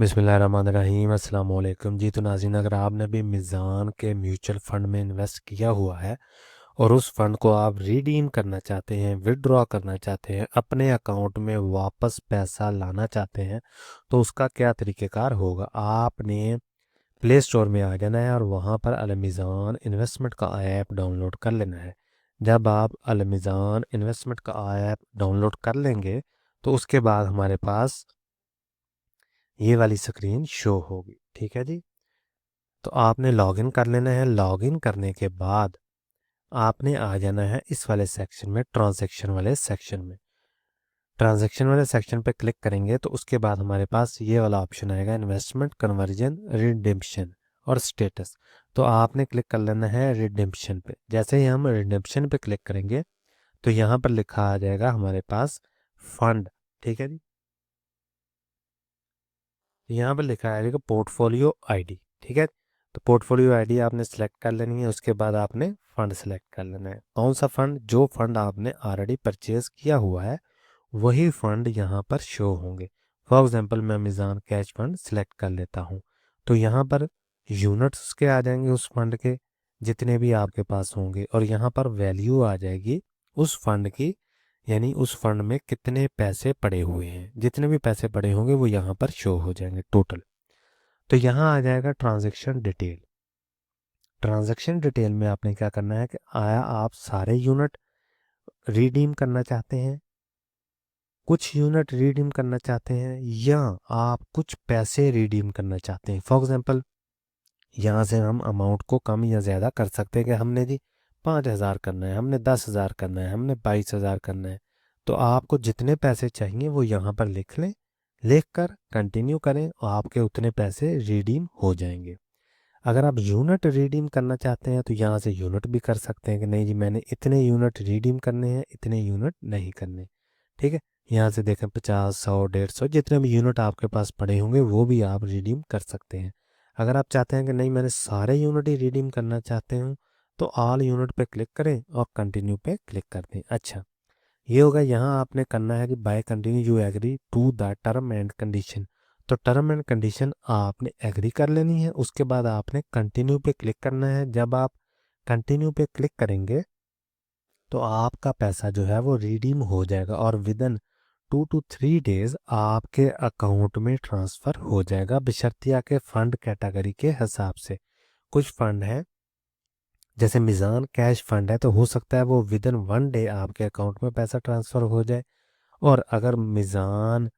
बिस्मिल्लाहिर्रहमानिर्रहीम अस्सलाम वालेकुम जी। तो नाज़रीन, अगर आपने भी मीज़ान के म्यूचुअल फ़ंड में इन्वेस्ट किया हुआ है और उस फ़ंड को आप रिडीम करना चाहते हैं, विथड्रॉ करना चाहते हैं, अपने अकाउंट में वापस पैसा लाना चाहते हैं, तो उसका क्या तरीक़ेकार होगा। आपने प्ले स्टोर में आ जाना है और वहाँ पर अल मीज़ान इन्वेस्टमेंट का ऐप डाउनलोड कर लेना है। जब आप अल मीज़ान इन्वेस्टमेंट का ऐप डाउनलोड कर लेंगे तो उसके बाद हमारे पास ये वाली स्क्रीन शो होगी। ठीक है जी। तो आपने लॉगिन कर लेना है। लॉगिन करने के बाद आपने आ जाना है इस वाले सेक्शन में, ट्रांजैक्शन वाले सेक्शन में। ट्रांजैक्शन वाले सेक्शन पे क्लिक करेंगे तो उसके बाद हमारे पास ये वाला ऑप्शन आएगा, इन्वेस्टमेंट, कन्वर्जन, रिडेम्पशन और स्टेटस। तो आपने क्लिक कर लेना है रिडेम्पशन पे। जैसे ही हम रिडेम्पशन पे क्लिक करेंगे तो यहाँ पर लिखा आ जाएगा हमारे पास फंड। ठीक है जी। यहाँ पर लिखा आएगा पोर्टफोलियो आईडी। ठीक है। तो पोर्टफोलियो आईडी आपने सेलेक्ट कर लेनी है। उसके बाद आपने फ़ंड सेलेक्ट कर लेना है। कौन सा फ़ंड? जो फ़ंड आपने ऑलरेडी परचेज़ किया हुआ है वही फ़ंड यहाँ पर शो होंगे। फॉर एग्जांपल मैं मीज़ान कैश फ़ंड सेलेक्ट कर लेता हूँ तो यहाँ पर यूनिट्स उसके आ जाएंगे उस फंड के, जितने भी आपके पास होंगे, और यहाँ पर वैल्यू आ जाएगी उस फंड की, यानी उस फंड में कितने पैसे पड़े हुए हैं। जितने भी पैसे पड़े होंगे वो यहाँ पर शो हो जाएंगे टोटल। तो यहाँ आ जाएगा ट्रांजैक्शन डिटेल। ट्रांजैक्शन डिटेल में आपने क्या करना है कि आया आप सारे यूनिट रिडीम करना चाहते हैं, कुछ यूनिट रिडीम करना चाहते हैं, या आप कुछ पैसे रिडीम करना चाहते हैं। फॉर एग्जांपल यहाँ से हम अमाउंट को कम या ज़्यादा कर सकते हैं कि हमने जी 5,000 करना है, हमने 10,000 करना है, हमने 22,000 करना है। तो आपको जितने पैसे चाहिए वो यहाँ पर लिख लें, लिख कर कंटिन्यू करें और आपके उतने पैसे रिडीम हो जाएंगे। अगर आप यूनिट रिडीम करना चाहते हैं तो यहाँ से यूनिट भी कर सकते हैं कि नहीं जी मैंने इतने यूनिट रिडीम करने हैं, इतने यूनिट नहीं करने। ठीक है। यहाँ से देखें 50, 100, 150 जितने भी यूनिट आपके पास पड़े होंगे वो भी आप रिडीम कर सकते हैं। अगर आप चाहते हैं कि नहीं मैंने सारे यूनिट ही रिडीम करना चाहते हूँ तो ऑल यूनिट पे क्लिक करें और कंटिन्यू पे क्लिक कर दें। अच्छा, ये होगा। यहाँ आपने करना है कि by continue you agree to the term and condition. तो टर्म एंड कंडीशन आपने एग्री कर लेनी है। उसके बाद आपने कंटिन्यू पे क्लिक करना है। जब आप कंटिन्यू पे क्लिक करेंगे तो आपका पैसा जो है वो रिडीम हो जाएगा और विदिन 2 to 3 डेज आपके अकाउंट में ट्रांसफ़र हो जाएगा, बशर्तिया के फ़ंड कैटेगरी के हिसाब से। कुछ फ़ंड हैं जैसे मीज़ान कैश फ़ंड है तो हो सकता है वो विदिन 1 डे आपके अकाउंट में पैसा ट्रांसफ़र हो जाए, और अगर मीज़ान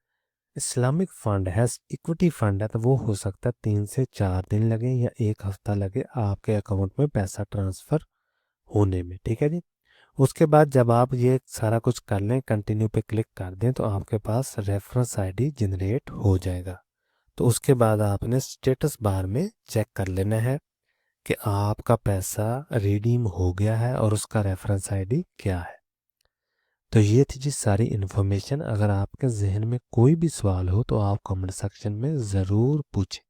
इस्लामिक फ़ंड है, इक्विटी फ़ंड है, तो वो हो सकता है 3 से 4 दिन लगे या 1 हफ़्ता लगे आपके अकाउंट में पैसा ट्रांसफ़र होने में। ठीक है जी। उसके बाद जब आप ये सारा कुछ कर लें, कंटिन्यू पे क्लिक कर दें, तो आपके पास रेफरेंस आईडी जनरेट हो जाएगा। तो उसके बाद आपने स्टेटस बार में चेक कर लेना है कि आपका पैसा रिडीम हो गया है और उसका रेफरेंस आईडी क्या है। तो ये थी जी सारी इन्फॉर्मेशन। अगर आपके जहन में कोई भी सवाल हो तो आप कमेंट सेक्शन में ज़रूर पूछें।